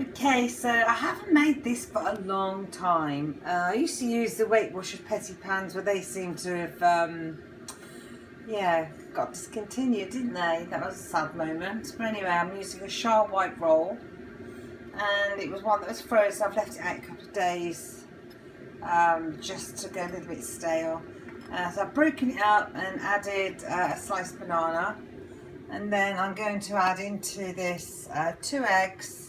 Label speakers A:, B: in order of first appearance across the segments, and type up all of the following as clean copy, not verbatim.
A: Okay, so I haven't made this for a long time. I used to use the Weight Watchers petty pans, but they seem to have, yeah, got discontinued, didn't they? That was a sad moment. But anyway, I'm using a Schar white roll, and it was one that was frozen. I've left it out a couple of days, just to go a little bit stale. So I've broken it up and added a sliced banana, and then I'm going to add into this 2 eggs.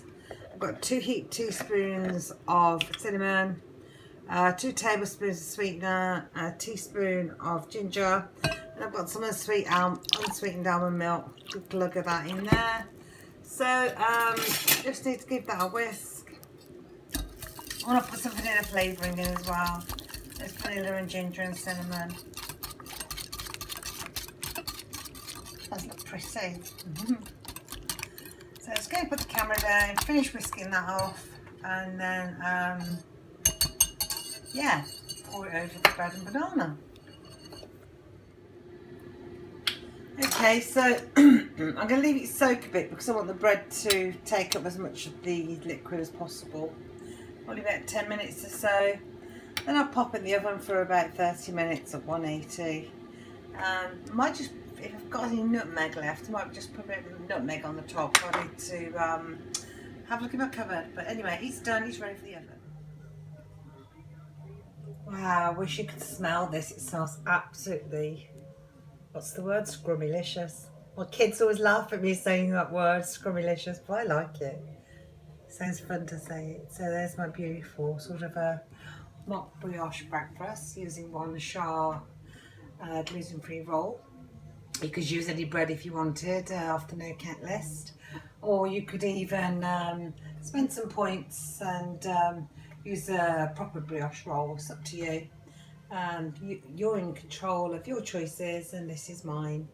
A: I've got 2 heaped teaspoons of cinnamon, 2 tablespoons of sweetener, a teaspoon of ginger, and I've got some unsweetened almond milk. Good plug of that in there. So just need to give that a whisk. I want to put some vanilla flavouring in as well. There's vanilla and ginger and cinnamon. That looks pretty. So let's go and put the camera down, finish whisking that off, and then yeah, pour it over the bread and banana. Okay, so I'm going to leave it soak a bit because I want the bread to take up as much of the liquid as possible. Probably about 10 minutes or so. Then I'll pop in the oven for about 30 minutes at 180. Might just, if I've got any nutmeg left, I might just put a bit of nutmeg on the top. I need to have a look in my cupboard. But anyway, it's done, it's ready for the oven. Wow, I wish you could smell this. It smells absolutely, what's the word? Scrummylicious. My kids always laugh at me saying that word, scrummylicious, but I like it. Sounds fun to say it. So there's my beautiful sort of a mock brioche breakfast using one Schar gluten-free roll. You could use any bread if you wanted off the no count list, or you could even spend some points and use a proper brioche roll. It's up to you. You're in control of your choices, and this is mine.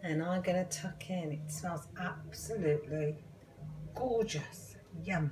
A: And I'm going to tuck in. It smells absolutely gorgeous. Yum.